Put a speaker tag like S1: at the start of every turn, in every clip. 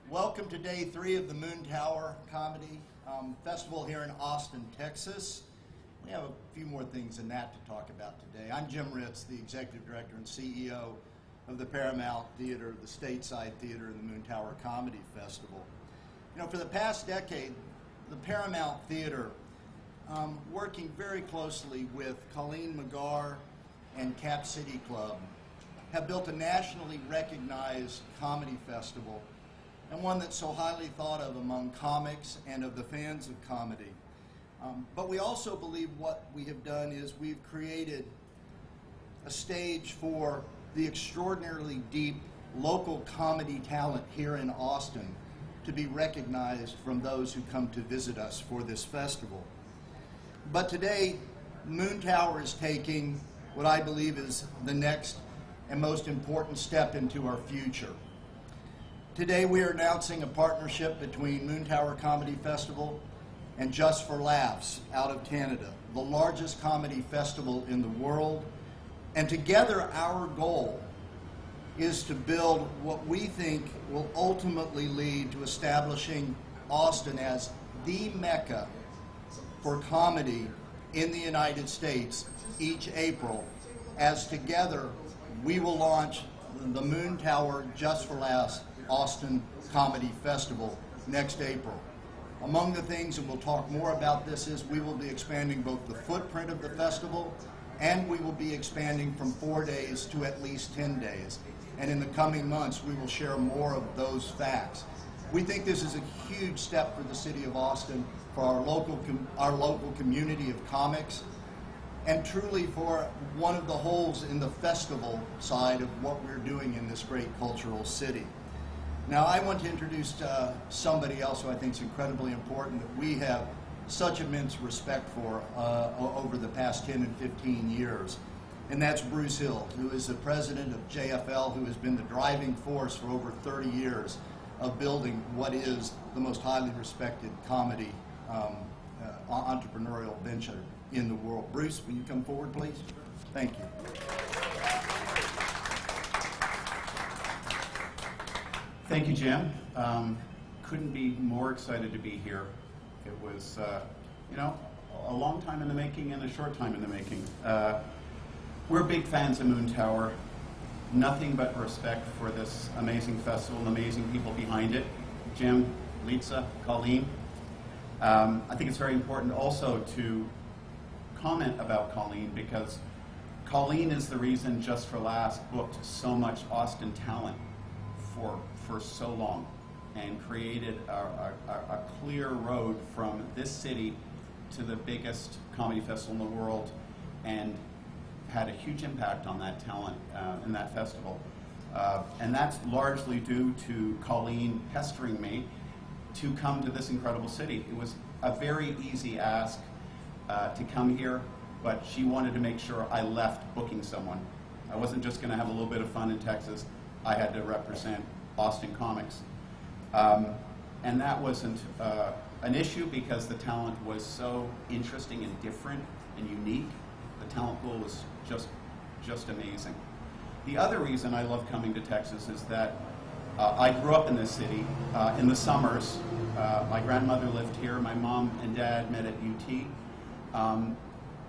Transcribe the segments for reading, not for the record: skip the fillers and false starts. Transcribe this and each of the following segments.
S1: Welcome to day 3 of the Moontower Comedy Festival here in Austin, Texas. We have a few more things than that to talk about today. I'm Jim Ritz, the Executive Director and CEO of the Paramount Theater, the Stateside Theater, and the Moontower Comedy Festival. You know, for the past decade, the Paramount Theater, working very closely with Colleen McGarr and Cap City Club, have built a nationally recognized comedy festival, and one that's so highly thought of among comics and of the fans of comedy. But we also believe what we have done is we've created a stage for the extraordinarily deep local comedy talent here in Austin to be recognized from those who come to visit us for this festival. But today, Moontower is taking what I believe is the next and most important step into our future. Today we are announcing a partnership between Moontower Comedy Festival and Just for Laughs out of Canada, the largest comedy festival in the world. And together our goal is to build what we think will ultimately lead to establishing Austin as the Mecca for comedy in the United States each April, as together we will launch the Moontower Just for Laughs Austin Comedy Festival next April. Among the things, and we'll talk more about this, is we will be expanding both the footprint of the festival and we will be expanding from 4 days to at least 10 days. And in the coming months, we will share more of those facts. We think this is a huge step for the city of Austin, for our local community of comics, and truly for one of the holes in the festival side of what we're doing in this great cultural city. Now, I want to introduce somebody else who I think is incredibly important, that we have such immense respect for over the past 10 and 15 years, and that's Bruce Hill, who is the president of JFL, who has been the driving force for over 30 years of building what is the most highly respected comedy entrepreneurial venture in the world. Bruce, will you come forward, please? Thank you.
S2: Thank you, Jim. Couldn't be more excited to be here. It was, you know, a long time in the making and a short time in the making. We're big fans of Moontower. Nothing but respect for this amazing festival and amazing people behind it. Jim, Lisa, Colleen. I think it's very important also to comment about Colleen, because Colleen is the reason Just for Laughs booked so much Austin talent for so long, and created a clear road from this city to the biggest comedy festival in the world, and had a huge impact on that talent in that festival. And that's largely due to Colleen pestering me to come to this incredible city. It was a very easy ask to come here, but she wanted to make sure I left booking someone. I wasn't just going to have a little bit of fun in Texas. I had to represent Austin comics. And that wasn't an issue, because the talent was so interesting and different and unique. The talent pool was just amazing. The other reason I love coming to Texas is that I grew up in this city. In the summers, my grandmother lived here. My mom and dad met at UT.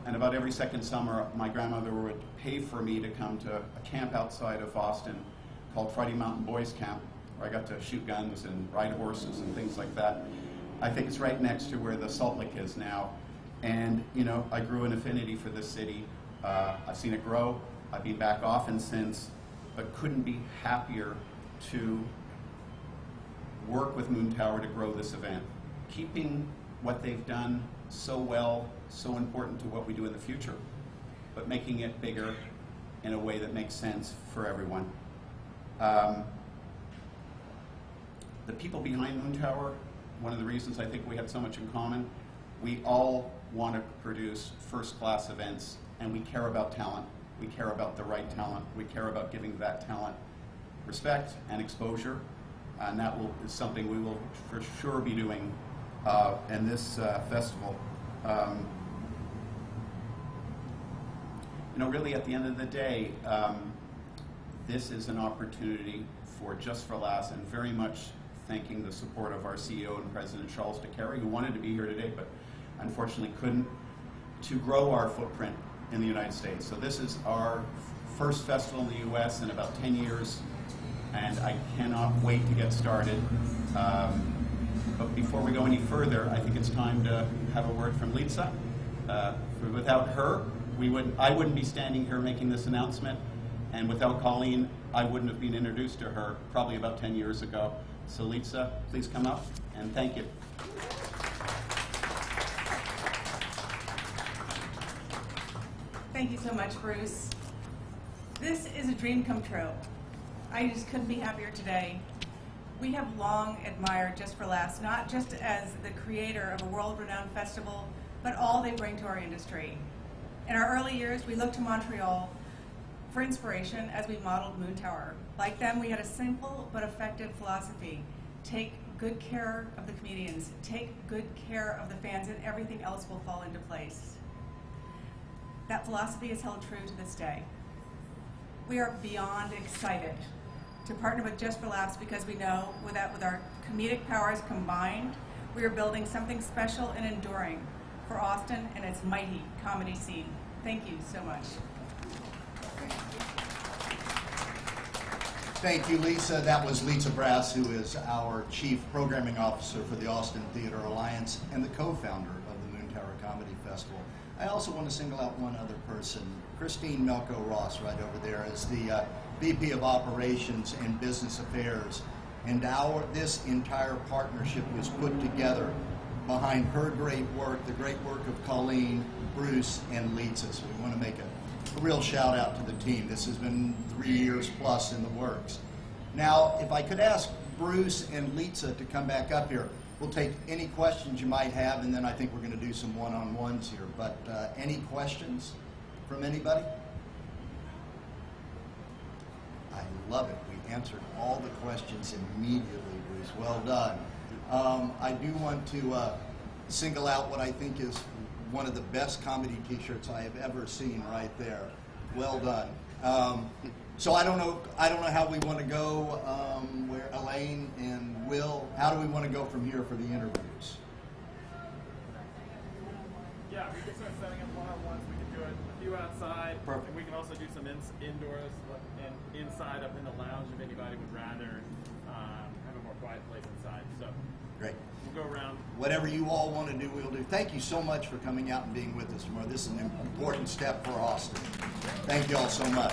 S2: And about every second summer, my grandmother would pay for me to come to a camp outside of Austin called Friday Mountain Boys Camp, where I got to shoot guns and ride horses and things like that. I think it's right next to where the Salt Lake is now. And, you know, I grew an affinity for this city. I've seen it grow. I've been back often since, but couldn't be happier to work with Moontower to grow this event. Keeping what they've done so well, so important to what we do in the future, but making it bigger in a way that makes sense for everyone. The people behind Moontower, one of the reasons I think we have so much in common, we all want to produce first-class events, and we care about talent. We care about the right talent. We care about giving that talent respect and exposure, and that is something we will for sure be doing in this festival. You know, really at the end of the day, this is an opportunity for Just for Laughs, and very much thanking the support of our CEO and President Charles DeCarry, who wanted to be here today, but unfortunately couldn't, to grow our footprint in the United States. So this is our first festival in the U.S. in about 10 years, and I cannot wait to get started. But before we go any further, I think it's time to have a word from Lisa. Without her, I wouldn't be standing here making this announcement, and without Colleen, I wouldn't have been introduced to her probably about 10 years ago. So Lisa, please come up, and thank you.
S3: Thank you so much, Bruce. This is a dream come true. I just couldn't be happier today. We have long admired Just for Laughs, not just as the creator of a world-renowned festival, but all they bring to our industry. In our early years, we looked to Montreal for inspiration as we modeled Moontower. Like them, we had a simple but effective philosophy. Take good care of the comedians, take good care of the fans, and everything else will fall into place. That philosophy is held true to this day. We are beyond excited to partner with Just for Laughs because we know with our comedic powers combined, we are building something special and enduring for Austin and its mighty comedy scene. Thank you so much.
S1: Thank you, Lisa. That was Lisa Brass, who is our Chief Programming Officer for the Austin Theater Alliance and the co-founder of the Moontower Comedy Festival. I also want to single out one other person. Christine Melko-Ross, right over there, is the VP of Operations and Business Affairs. And this entire partnership was put together behind her great work, the great work of Colleen, Bruce, and Lisa. So we want to make a real shout out to the team. This has been 3 years plus in the works. Now, if I could ask Bruce and Lisa to come back up here, we'll take any questions you might have, and then I think we're going to do some one-on-ones here. But any questions from anybody? I love it. We answered all the questions immediately, Bruce. Well done. I do want to single out what I think is one of the best comedy t-shirts I have ever seen right there. Well done. So I don't know how we want to go, where Elaine and Will, how do we want to go from here for the interviews?
S4: Yeah, we can start setting up one-on-ones. We can do a few outside.
S1: Perfect.
S4: And we can also do some indoors and inside up in the lounge if anybody would rather have a more quiet place inside. So
S1: Great.
S4: we'll go around.
S1: Whatever you all want to do, we'll do. Thank you so much for coming out and being with us tomorrow. This is an important step for Austin. Thank you all so much.